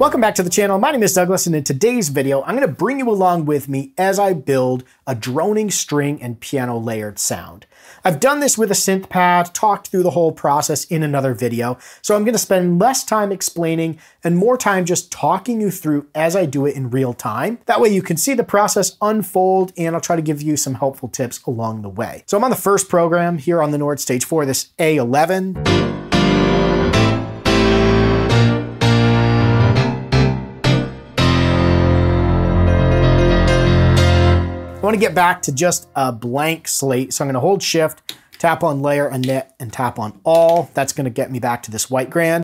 Welcome back to the channel. My name is Douglas, and in today's video, I'm going to bring you along with me as I build a droning string and piano layered sound. I've done this with a synth pad, talked through the whole process in another video, so I'm going to spend less time explaining and more time just talking you through as I do it in real time. That way you can see the process unfold, and I'll try to give you some helpful tips along the way. So I'm on the first program here on the Nord Stage 4, this A11. I want to get back to just a blank slate, so I'm going to hold Shift, tap on Layer, Init, and tap on All. That's going to get me back to this white grand.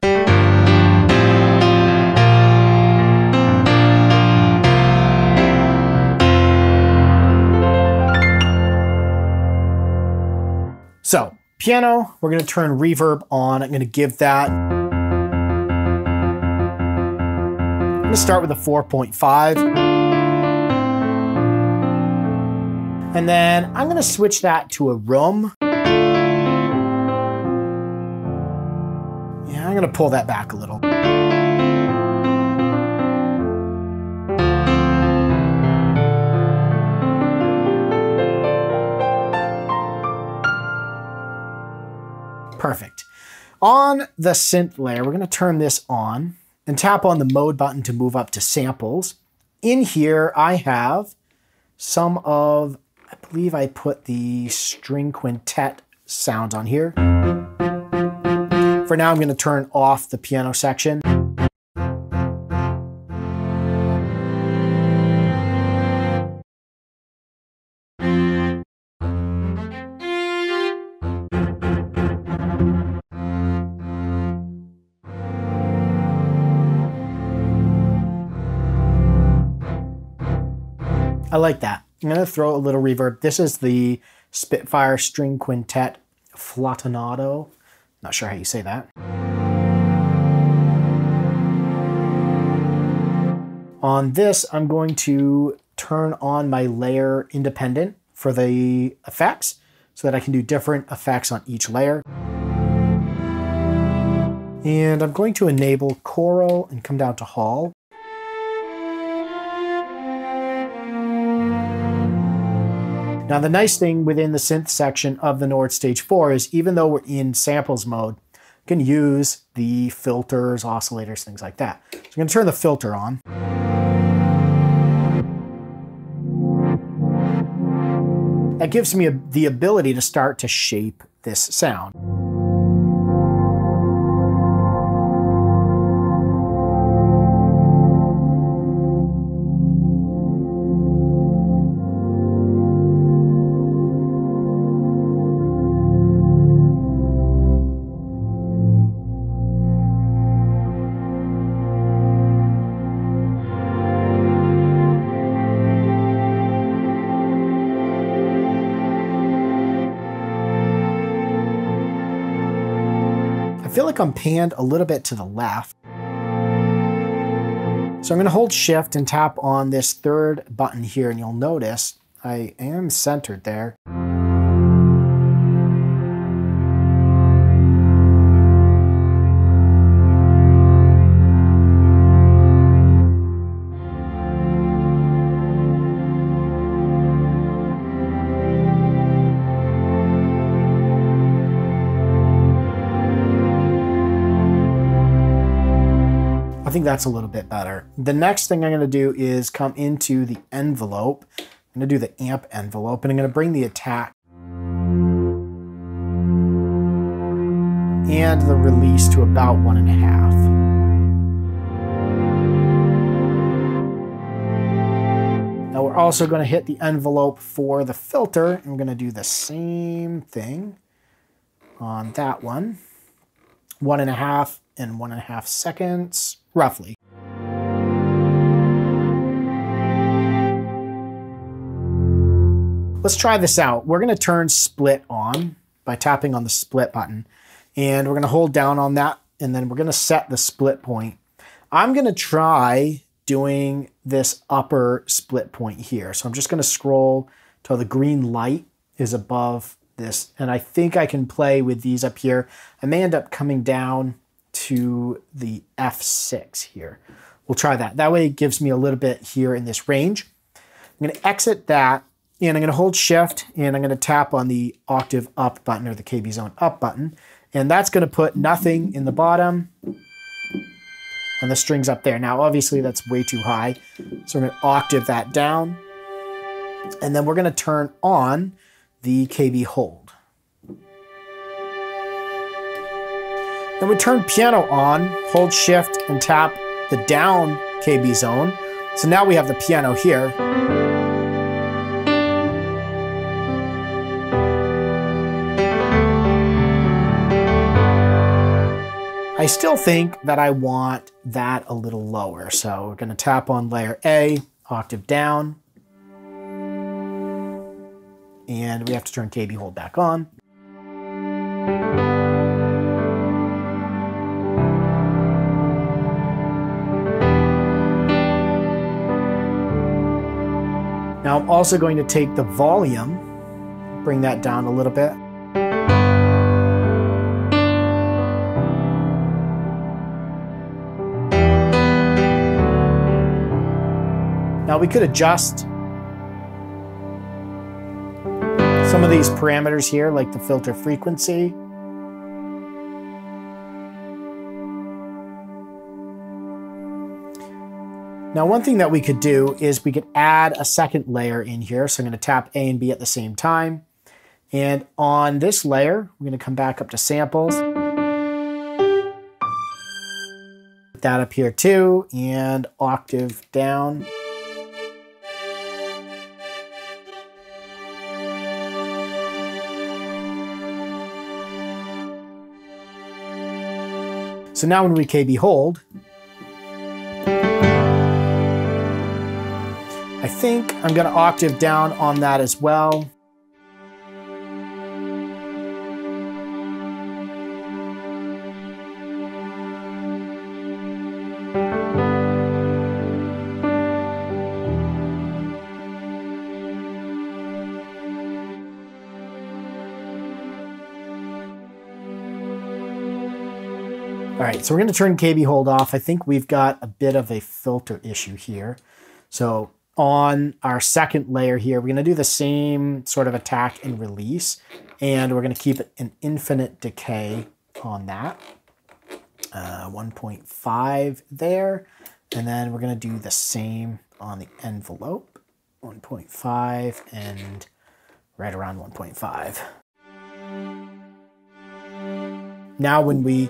So, piano, we're going to turn reverb on. I'm going to give that. I'm going to start with a 4.5. And then I'm going to switch that to a room. Yeah, I'm going to pull that back a little. Perfect. On the synth layer, we're going to turn this on and tap on the mode button to move up to samples. In here, I have some of, I believe I put the string quintet sounds on here. For now, I'm going to turn off the piano section. I like that. I'm going to throw a little reverb. This is the Spitfire String Quintet Flatonado. Not sure how you say that. On this, I'm going to turn on my layer independent for the effects so that I can do different effects on each layer. And I'm going to enable choral and come down to hall. Now, the nice thing within the synth section of the Nord Stage 4 is even though we're in samples mode, you can use the filters, oscillators, things like that. So I'm going to turn the filter on. That gives me the ability to start to shape this sound. I feel like I'm panned a little bit to the left. So I'm going to hold Shift and tap on this third button here, and you'll notice I am centered there. I think that's a little bit better. The next thing I'm going to do is come into the envelope. I'm going to do the amp envelope, and I'm going to bring the attack and the release to about 1.5. Now we're also going to hit the envelope for the filter, and we're going to do the same thing on that one. 1.5 and 1.5 seconds, roughly. Let's try this out. We're going to turn split on by tapping on the split button, and we're going to hold down on that, and then we're going to set the split point. I'm going to try doing this upper split point here. So I'm just going to scroll till the green light is above this, and I think I can play with these up here. I may end up coming down to the F6 here. we'll try that. That way it gives me a little bit here in this range. I'm going to exit that, and I'm going to hold Shift, and I'm going to tap on the octave up button, or the KB zone up button, and that's going to put nothing in the bottom, and the string's up there. Now, obviously, that's way too high, so we're going to octave that down, and then we're going to turn on the KB hold. Then we turn piano on, hold Shift, and tap the down KB zone. So now we have the piano here. I still think that I want that a little lower. So we're going to tap on layer A, octave down. And we have to turn KB hold back on. Now I'm also going to take the volume, bring that down a little bit. Now we could adjust some of these parameters here, like the filter frequency. Now, one thing that we could do is we could add a second layer in here. So I'm going to tap A and B at the same time. And on this layer, we're going to come back up to samples. Put that up here too, and octave down. So now when we KB hold, I think I'm going to octave down on that as well. All right, so we're going to turn KB hold off. I think we've got a bit of a filter issue here. So on our second layer here, we're going to do the same sort of attack and release, and we're going to keep it an infinite decay on that. 1.5 there, and then we're going to do the same on the envelope. 1.5 and right around 1.5. Now when we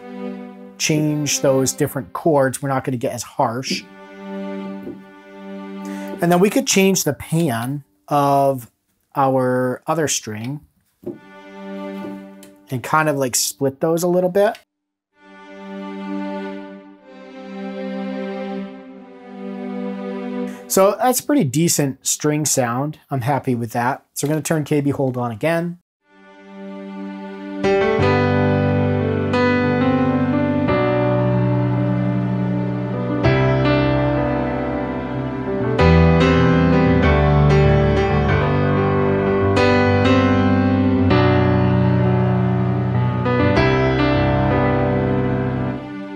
change those different chords, we're not going to get as harsh. And then we could change the pan of our other string and kind of like split those a little bit. So that's a pretty decent string sound. I'm happy with that. So we're going to turn KB hold on again.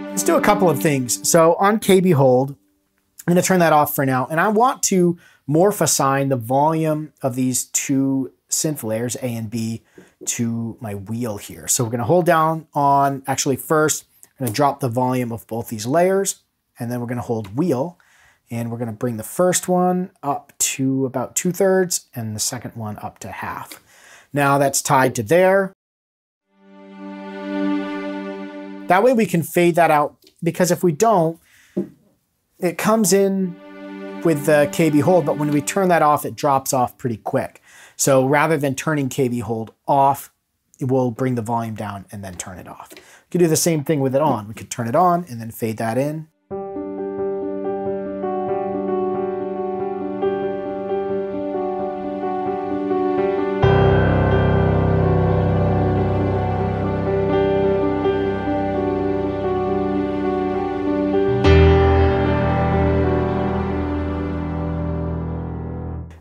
Let's do a couple of things. So on KB hold, I'm going to turn that off for now, and I want to morph assign the volume of these two synth layers, A and B, to my wheel here. So we're going to hold down on, actually first, I'm going to drop the volume of both these layers, and then we're going to hold wheel, and we're going to bring the first one up to about 2/3 and the second one up to 1/2. Now that's tied to there. That way we can fade that out, because if we don't, it comes in with the KB hold, but when we turn that off, it drops off pretty quick. So rather than turning KB hold off, it will bring the volume down and then turn it off. We could do the same thing with it on. We could turn it on and then fade that in.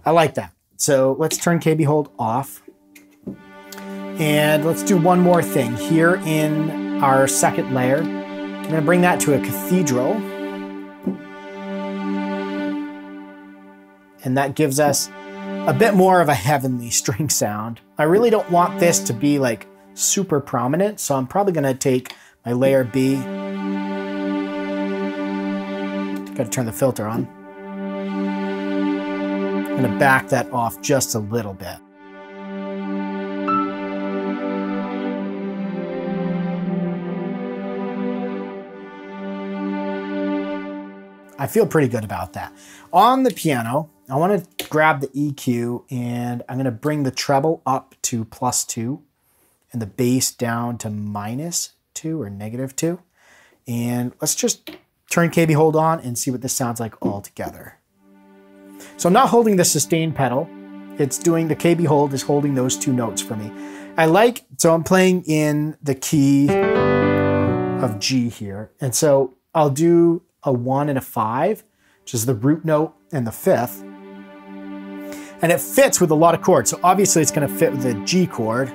I like that. So let's turn KB hold off. And let's do one more thing. Here in our second layer, I'm going to bring that to a cathedral. and that gives us a bit more of a heavenly string sound. I really don't want this to be like super prominent, so I'm probably gonna take my layer B. Gotta turn the filter on. I'm gonna back that off just a little bit. I feel pretty good about that. On the piano, I want to grab the EQ and I'm going to bring the treble up to +2 and the bass down to -2 or -2. And let's just turn KB hold on and see what this sounds like all together. So I'm not holding the sustain pedal. It's doing the KB hold is holding those two notes for me. So I'm playing in the key of G here. And so I'll do a 1 and a 5, which is the root note and the 5th. And it fits with a lot of chords. So obviously it's gonna fit with the G chord.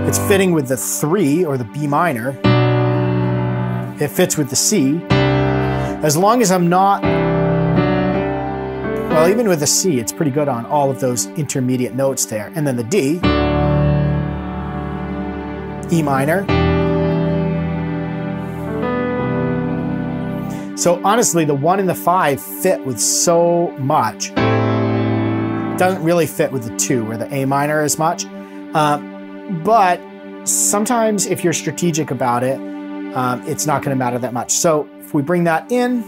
It's fitting with the 3 or the B minor. It fits with the C. As long as I'm not, well, even with the C, it's pretty good on all of those intermediate notes there. And then the D, E minor. So honestly, the 1 and the 5 fit with so much. It doesn't really fit with the 2 or the A minor as much. But sometimes if you're strategic about it, it's not gonna matter that much. So if we bring that in,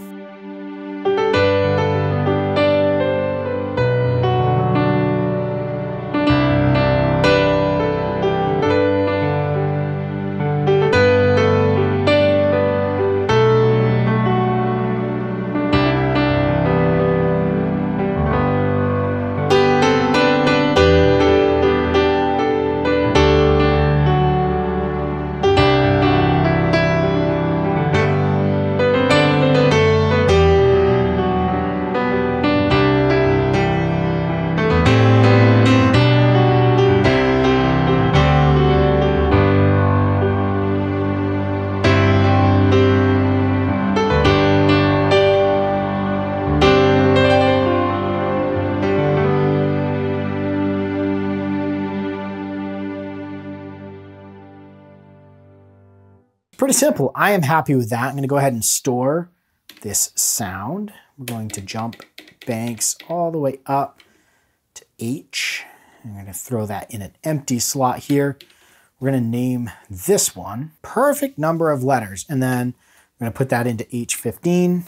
pretty simple. I am happy with that. I'm gonna go ahead and store this sound. We're going to jump banks all the way up to H. I'm gonna throw that in an empty slot here. We're gonna name this one perfect number of letters. And then I'm gonna put that into H15.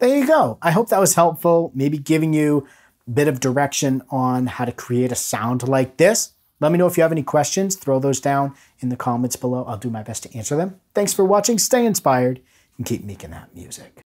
There you go. I hope that was helpful, maybe giving you a bit of direction on how to create a sound like this. Let me know if you have any questions. Throw those down in the comments below. I'll do my best to answer them. Thanks for watching. Stay inspired and keep making that music.